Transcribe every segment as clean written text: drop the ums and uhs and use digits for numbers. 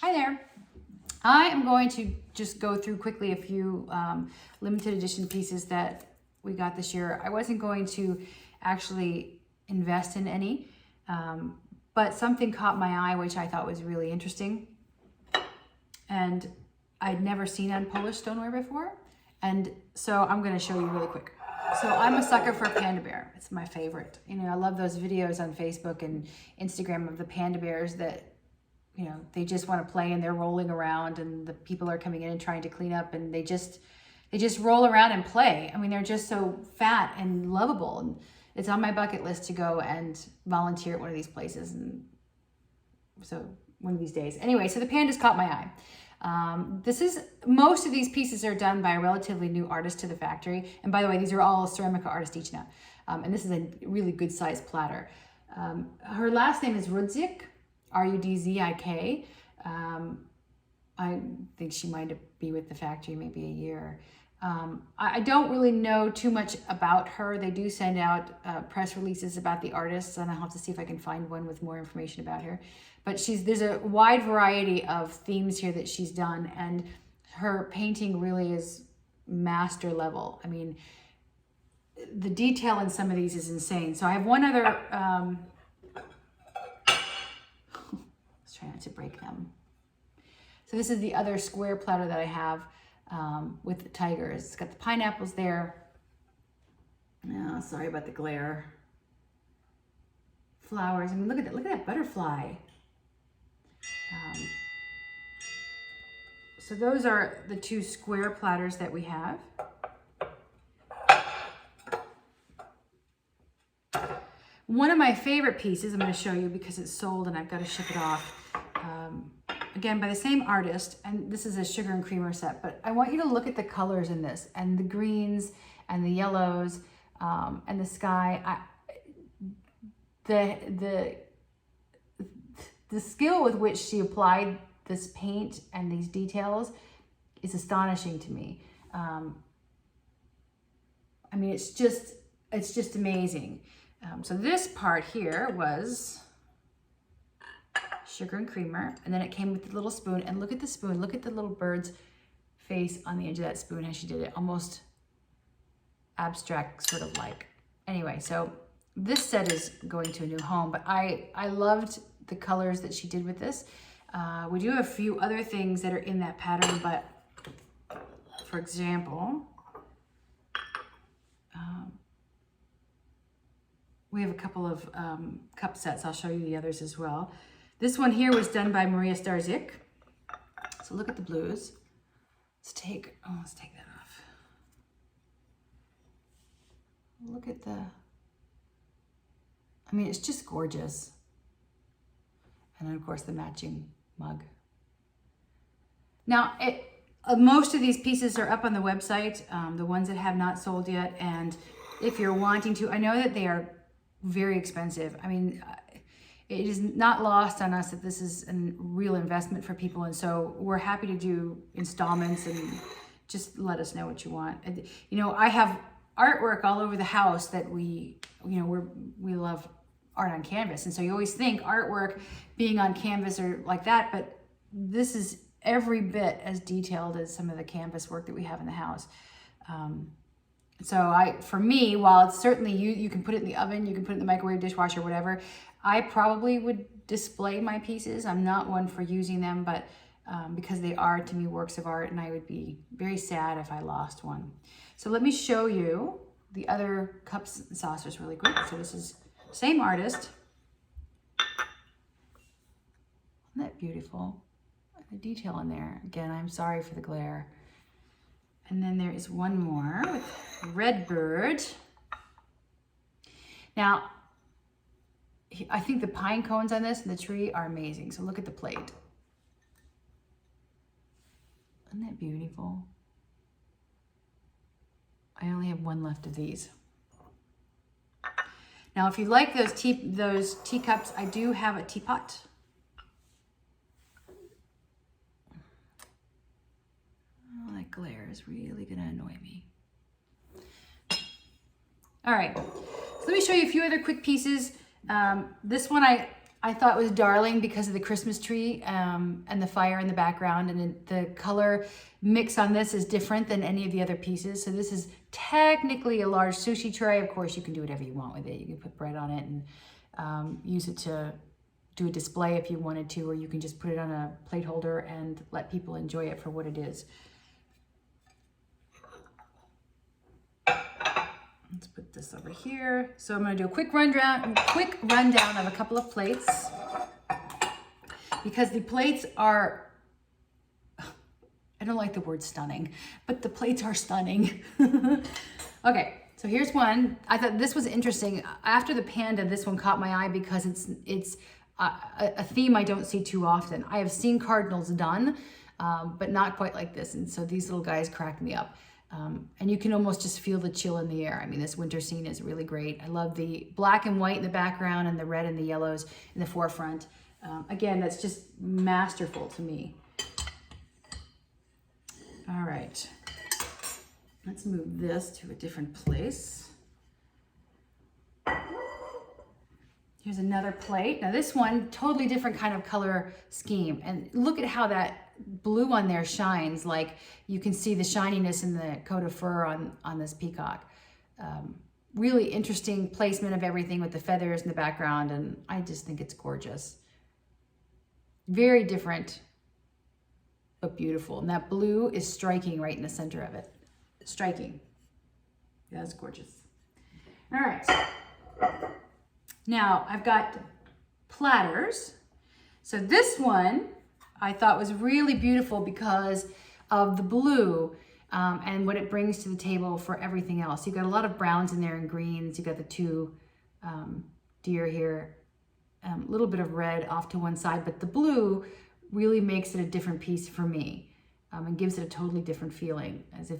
Hi there. I am going to just go through quickly a few limited edition pieces that we got this year. I wasn't going to actually invest in any, but something caught my eye which I thought was really interesting. And I'd never seen unpolished stoneware before. And so I'm going to show you really quick. So I'm a sucker for a panda bear. It's my favorite. You know, I love those videos on Facebook and Instagram of the panda bears that, you know, they just want to play and they're rolling around and the people are coming in and trying to clean up and they just roll around and play. I mean, they're just so fat and lovable. And it's on my bucket list to go and volunteer at one of these places. And so one of these days. Anyway, so the pandas caught my eye. Most of these pieces are done by a relatively new artist to the factory. And by the way, these are all Ceramika Artystyczna. And this is a really good sized platter. Her last name is Rudzik, R-U-D-Z-I-K. I think she might be with the factory maybe a year. I don't really know too much about her. They do send out press releases about the artists, and I'll have to see if I can find one with more information about her. But there's a wide variety of themes here that she's done, and her painting really is master level. I mean, the detail in some of these is insane. So I have one other, let's try not to break them. So this is the other square platter that I have with the tigers. It's got the pineapples there. Oh, sorry about the glare. Flowers. I mean, look at that butterfly. So those are the two square platters that we have. One of my favorite pieces I'm going to show you because it's sold and I've got to ship it off. Again, by the same artist, and this is a sugar and creamer set, but I want you to look at the colors in this, and the greens and the yellows and the sky. The skill with which she applied this paint and these details is astonishing to me. I mean, it's just amazing. So this part here was sugar and creamer, and then it came with the little spoon. And look at the spoon. Look at the little bird's face on the edge of that spoon, how she did it, almost abstract, sort of like. Anyway, so this set is going to a new home, but I loved the colors that she did with this. We do have a few other things that are in that pattern, but for example, we have a couple of cup sets. I'll show you the others as well. This one here was done by Maria Starzik. So look at the blues. Let's take that off. Look at I mean, it's just gorgeous. And then of course the matching mug. Now, most of these pieces are up on the website, the ones that have not sold yet. And if you're wanting to, I know that they are very expensive. I mean, it is not lost on us that this is a real investment for people. And so we're happy to do installments and just let us know what you want. And, you know, I have artwork all over the house that we love art on canvas. And so you always think artwork being on canvas or like that, but this is every bit as detailed as some of the canvas work that we have in the house. So for me, while it's certainly, you can put it in the oven, you can put it in the microwave, dishwasher, whatever, I probably would display my pieces. I'm not one for using them, but because they are, to me, works of art, and I would be very sad if I lost one. So let me show you the other cups and saucers really quick. So this is same artist. Isn't that beautiful? The detail in there. Again, I'm sorry for the glare. And then there is one more with Red Bird. Now, I think the pine cones on this and the tree are amazing. So look at the plate. Isn't that beautiful? I only have one left of these. Now, if you like those teacups, I do have a teapot. Oh, that glare is really gonna annoy me. All right, so let me show you a few other quick pieces. This one I I thought was darling because of the Christmas tree and the fire in the background, and the color mix on this is different than any of the other pieces. So this is technically a large sushi tray. Of course, you can do whatever you want with it. You can put bread on it and use it to do a display if you wanted to, or you can just put it on a plate holder and let people enjoy it for what it is. Let's put this over here. So I'm going to do a quick rundown of a couple of plates, because the plates are, I don't like the word stunning, but the plates are stunning. Okay, so here's one. I thought this was interesting. After the panda, this one caught my eye because it's a theme I don't see too often. I have seen cardinals done, but not quite like this. And so these little guys cracked me up. And you can almost just feel the chill in the air. I mean, this winter scene is really great. I love the black and white in the background and the red and the yellows in the forefront. Again, that's just masterful to me. All right, let's move this to a different place. Here's another plate. Now this one, totally different kind of color scheme. And look at how that blue on there shines. Like you can see the shininess in the coat of fur on this peacock. Really interesting placement of everything with the feathers in the background. And I just think it's gorgeous. Very different, but beautiful. And that blue is striking right in the center of it. Striking. That's gorgeous. All right. Now I've got platters. So this one I thought was really beautiful because of the blue and what it brings to the table for everything else. You've got a lot of browns in there and greens. You've got the two deer here, a little bit of red off to one side, but the blue really makes it a different piece for me and gives it a totally different feeling, as if,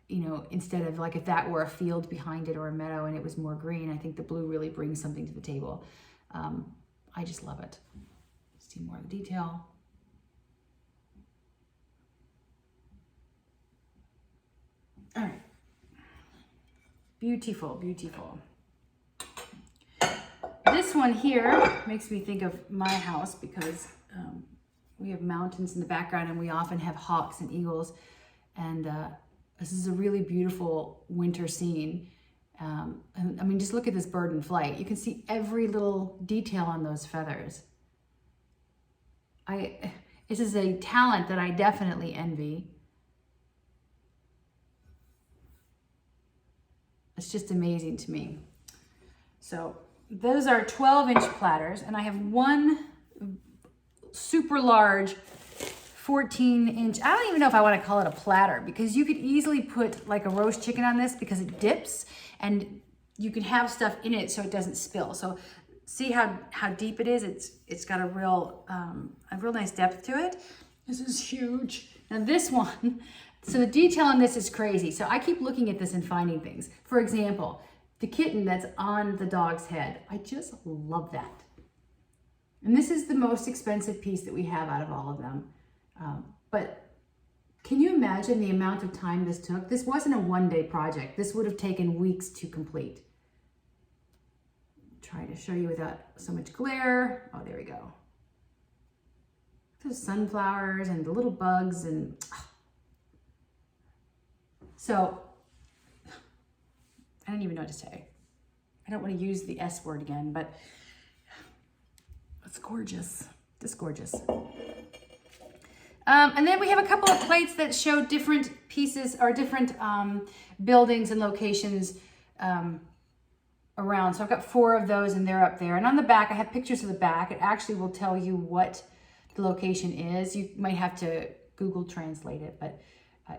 you know, instead of like if that were a field behind it or a meadow and it was more green, I think the blue really brings something to the table. I just love it. See more of the detail. All right. Beautiful, beautiful. This one here makes me think of my house because we have mountains in the background and we often have hawks and eagles. And this is a really beautiful winter scene. And, I mean, just look at this bird in flight. You can see every little detail on those feathers. This is a talent that I definitely envy. It's just amazing to me. So those are 12-inch platters, and I have one super large 14-inch. I don't even know if I want to call it a platter, because you could easily put like a roast chicken on this because it dips and you can have stuff in it so it doesn't spill. So see how deep it is? It's got a real nice depth to it. This is huge. Now this one, so the detail on this is crazy. So I keep looking at this and finding things. For example, the kitten that's on the dog's head. I just love that. And this is the most expensive piece that we have out of all of them. But can you imagine the amount of time this took? This wasn't a one-day project. This would have taken weeks to complete. Try to show you without so much glare. Oh, there we go. Those sunflowers and the little bugs and... So, I don't even know what to say. I don't want to use the S word again, but it's gorgeous. Just gorgeous. And then we have a couple of plates that show different pieces or different buildings and locations around. So I've got 4 of those and they're up there. And on the back, I have pictures of the back. It actually will tell you what the location is. You might have to Google translate it, but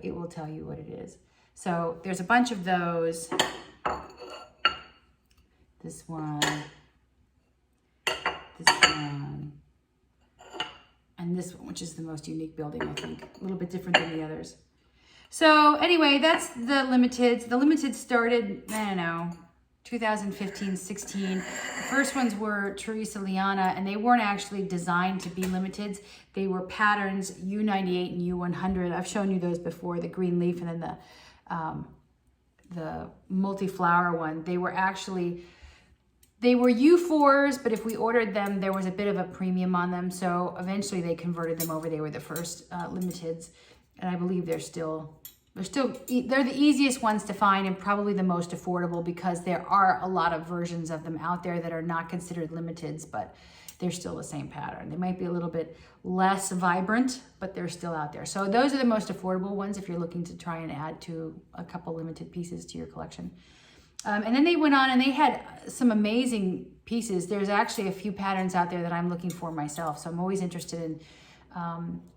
it will tell you what it is. So there's a bunch of those. This one, and this one, which is the most unique building, I think. A little bit different than the others. So anyway, that's the limiteds. The limiteds started, I don't know, 2015, 16. The first ones were Teresa Liana, and they weren't actually designed to be limiteds. They were patterns, U98 and U100. I've shown you those before, the green leaf and then the multi-flower one. They were actually They were U4s, but if we ordered them, there was a bit of a premium on them. So eventually they converted them over. They were the first limiteds. And I believe they're the easiest ones to find and probably the most affordable, because there are a lot of versions of them out there that are not considered limiteds, but they're still the same pattern. They might be a little bit less vibrant, but they're still out there. So those are the most affordable ones if you're looking to try and add to a couple limited pieces to your collection. And then they went on and they had some amazing pieces. There's actually a few patterns out there that I'm looking for myself. So I'm always interested in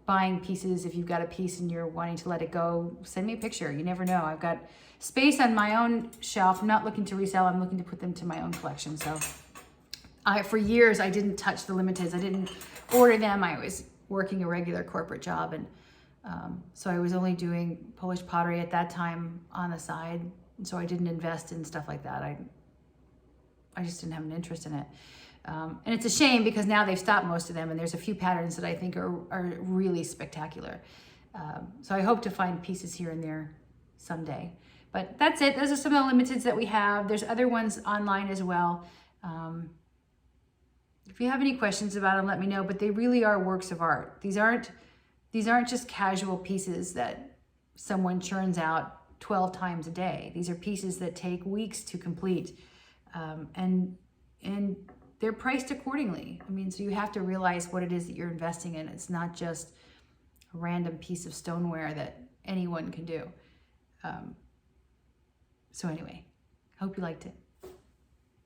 buying pieces. If you've got a piece and you're wanting to let it go, send me a picture. You never know. I've got space on my own shelf. I'm not looking to resell. I'm looking to put them to my own collection. So for years, I didn't touch the limiteds. I didn't order them. I was working a regular corporate job. And so I was only doing Polish pottery at that time on the side. And so I didn't invest in stuff like that. I just didn't have an interest in it. And it's a shame because now they've stopped most of them, and there's a few patterns that I think are really spectacular. So I hope to find pieces here and there someday. But that's it. Those are some of the limiteds that we have. There's other ones online as well. If you have any questions about them, let me know. But they really are works of art. These aren't just casual pieces that someone churns out 12 times a day. These are pieces that take weeks to complete, and they're priced accordingly. I mean, so you have to realize what it is that you're investing in. It's not just a random piece of stoneware that anyone can do. So anyway, hope you liked it.